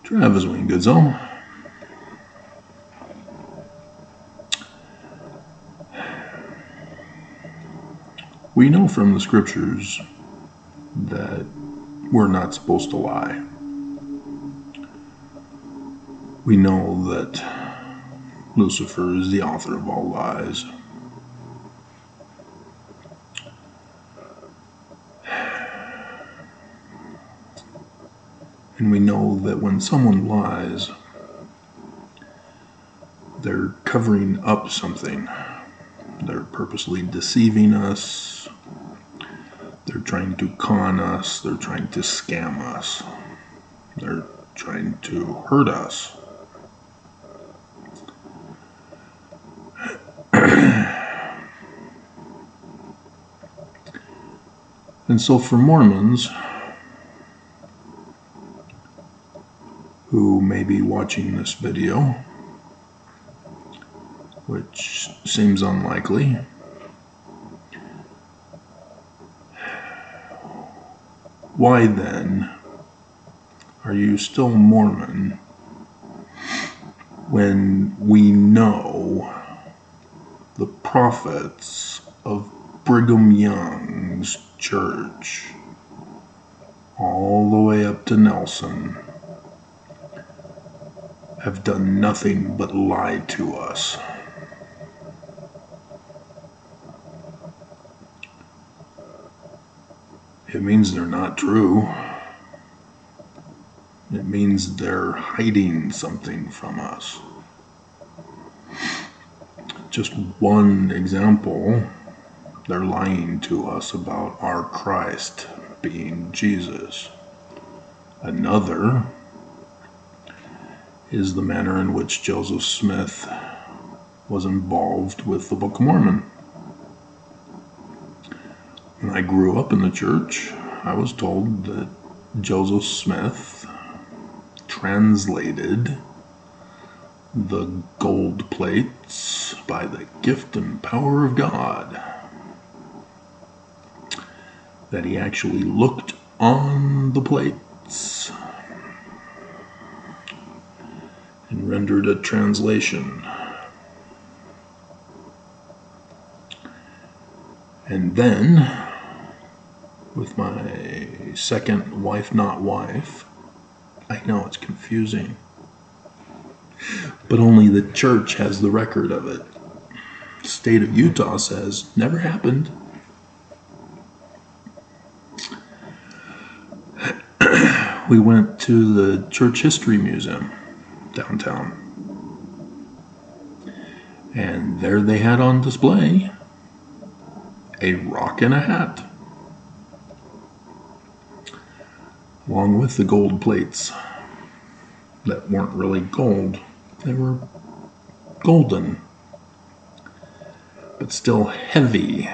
Travis Wayne Goodsell. We know from the scriptures that we're not supposed to lie. We know that Lucifer is the author of all lies. And we know that when someone lies, they're covering up something. They're purposely deceiving us. They're trying to con us. They're trying to scam us. They're trying to hurt us. And so for Mormons who may be watching this video, which seems unlikely, why then are you still Mormon when we know the prophets of Brigham Young's church, all the way up to Nelson, have done nothing but lie to us? It means they're not true. It means they're hiding something from us. Just one example, they're lying to us about our Christ being Jesus. Another is the manner in which Joseph Smith was involved with the Book of Mormon. When I grew up in the church, I was told that Joseph Smith translated the gold plates by the gift and power of God. That he actually looked on the plates and rendered a translation. And then, with my second wife, not wife, I know it's confusing, but only the church has the record of it. The state of Utah says, never happened. We went to the Church History Museum downtown, and there they had on display a rock and a hat, along with the gold plates that weren't really gold. They were golden, but still heavy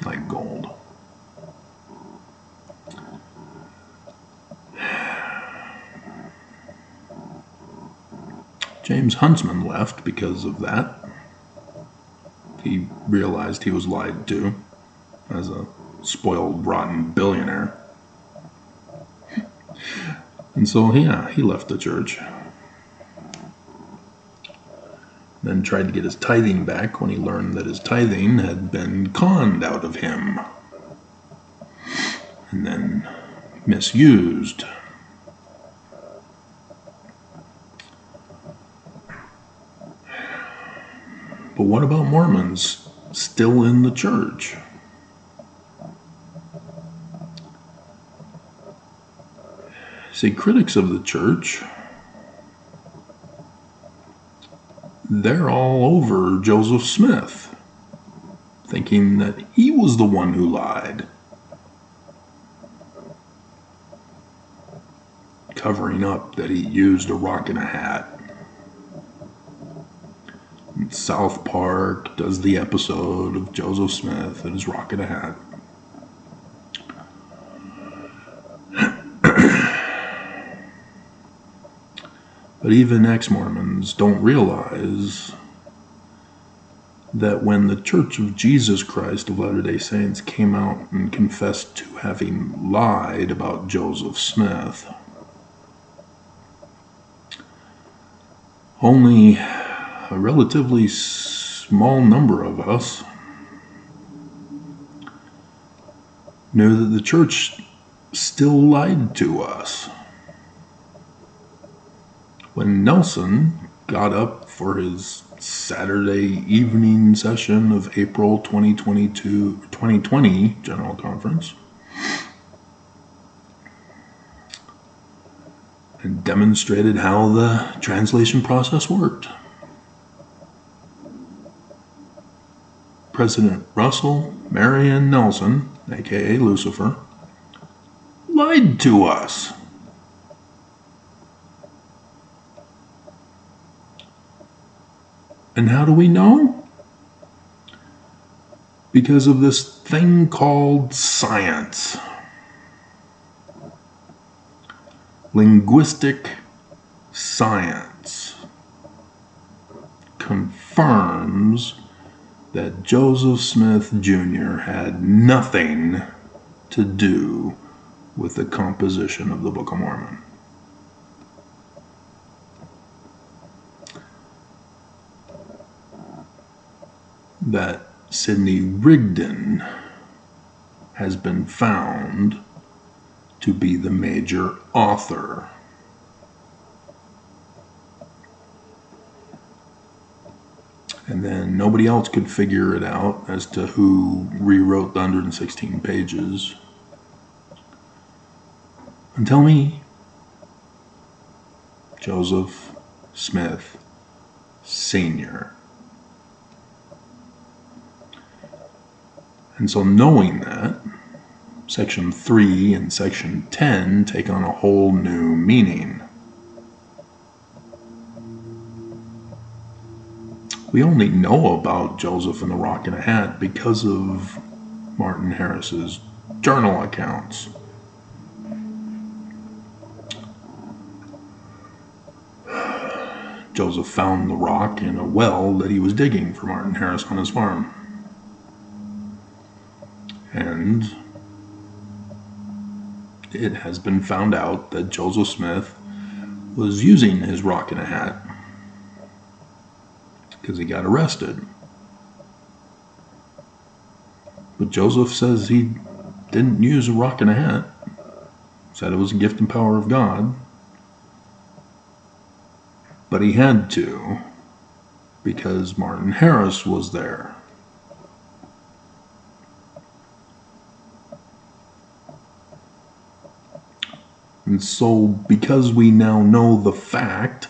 like gold. James Huntsman left because of that. He realized he was lied to as a spoiled, rotten billionaire. And so, he left the church. Then tried to get his tithing back when he learned that his tithing had been conned out of him. And then misused. But what about Mormons still in the church? See, critics of the church, they're all over Joseph Smith, thinking that he was the one who lied, covering up that he used a rock and a hat. And South Park does the episode of Joseph Smith and his rock and a hat. But even ex-Mormons don't realize that when the Church of Jesus Christ of Latter-day Saints came out and confessed to having lied about Joseph Smith, Only a relatively small number of us knew that the church still lied to us. When Nelson got up for his Saturday evening session of April 2020 General Conference and demonstrated how the translation process worked, President Russell Marion Nelson, aka Lucifer, lied to us. And how do we know? Because of this thing called science. Linguistic science confirms that Joseph Smith Jr. had nothing to do with the composition of the Book of Mormon. That Sidney Rigdon has been found to be the major author. And then nobody else could figure it out as to who rewrote the 116 pages until me, Joseph Smith Sr. And so knowing that, Section 3 and Section 10 take on a whole new meaning. We only know about Joseph and the Rock in a Hat because of Martin Harris's journal accounts. Joseph found the rock in a well that he was digging for Martin Harris on his farm. And it has been found out that Joseph Smith was using his rock in a hat because he got arrested. But Joseph says he didn't use a rock in a hat. Said it was a gift and power of God. But he had to because Martin Harris was there. And so because we now know the fact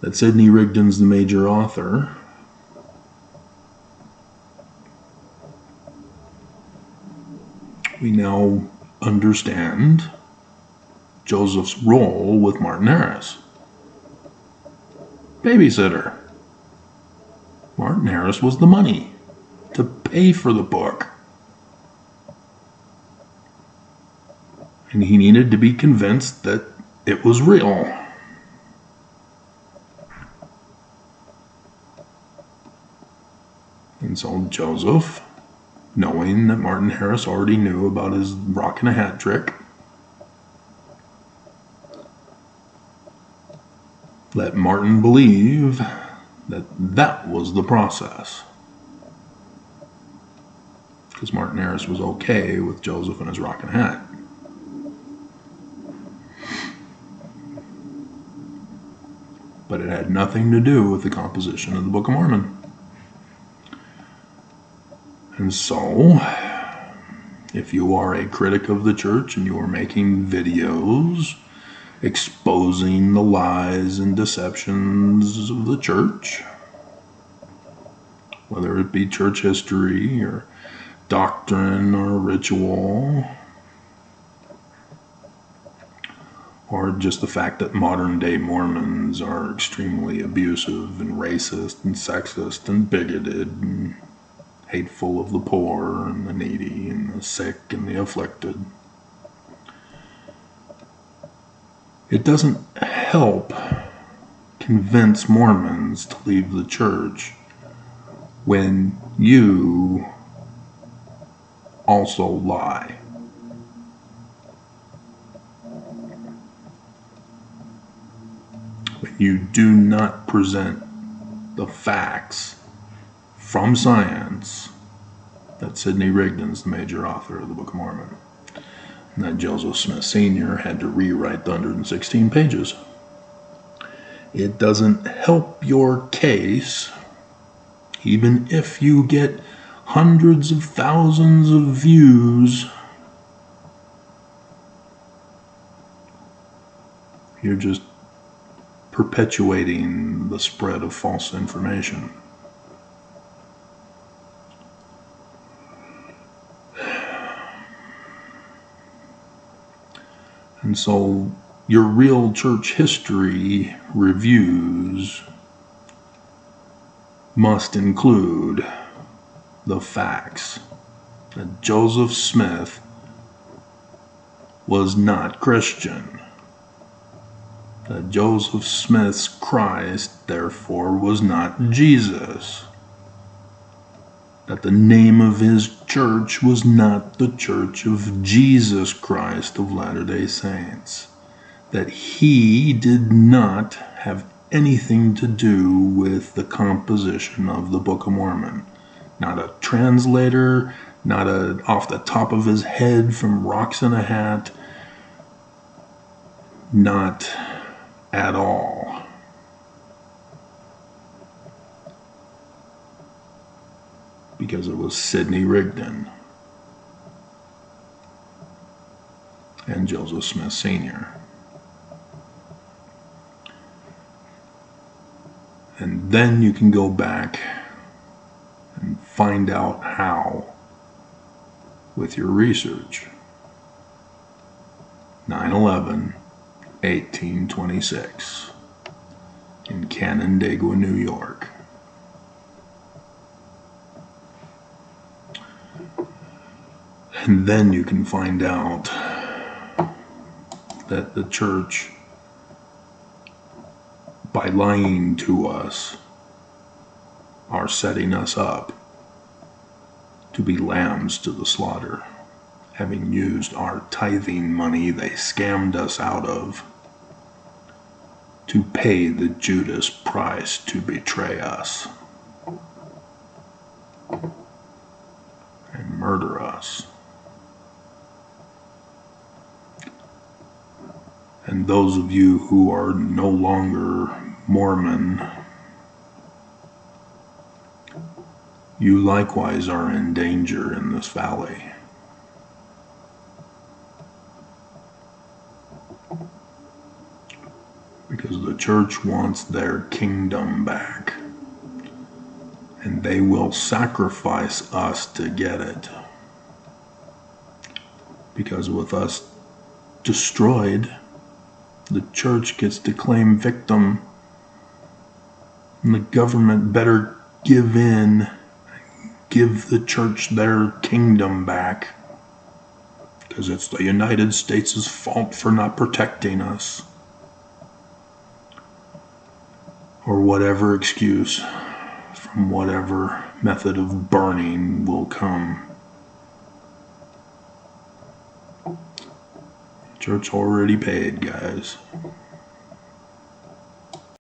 that Sidney Rigdon's the major author, we now understand Joseph's role with Martin Harris. Babysitter. Martin Harris was the money to pay for the book. And he needed to be convinced that it was real. And so Joseph, knowing that Martin Harris already knew about his rock in a hat trick, let Martin believe that that was the process. Because Martin Harris was okay with Joseph and his rock in a hat. But it had nothing to do with the composition of the Book of Mormon. And so, if you are a critic of the church and you are making videos exposing the lies and deceptions of the church, whether it be church history or doctrine or ritual, or just the fact that modern day Mormons are extremely abusive and racist and sexist and bigoted and hateful of the poor and the needy and the sick and the afflicted. It doesn't help convince Mormons to leave the church when you also lie. when you do not present the facts from science, that Sidney Rigdon's the major author of the Book of Mormon, and that Joseph Smith Sr. had to rewrite the 116 pages. It doesn't help your case, even if you get hundreds of thousands of views. You're just perpetuating the spread of false information. And so your real church history reviews must include the facts that Joseph Smith was not Christian, that Joseph Smith's Christ, therefore, was not Jesus, that the name of his church was not the Church of Jesus Christ of Latter-day Saints, that he did not have anything to do with the composition of the Book of Mormon. Not a translator, not a off the top of his head from rocks in a hat, not at all. Because it was Sidney Rigdon and Joseph Smith Sr. And then you can go back and find out how with your research. 9/11, 1826 in Canandaigua, New York. And then you can find out that the church, by lying to us, are setting us up to be lambs to the slaughter, having used our tithing money they scammed us out of to pay the Judas price to betray us and murder us. And those of you who are no longer Mormon, you likewise are in danger in this valley. Because the church wants their kingdom back, and they will sacrifice us to get it. Because with us destroyed, the church gets to claim victim, and the government better give in, give the church their kingdom back, because it's the United States' fault for not protecting us, or whatever excuse from whatever method of burning will come. Church already paid, guys.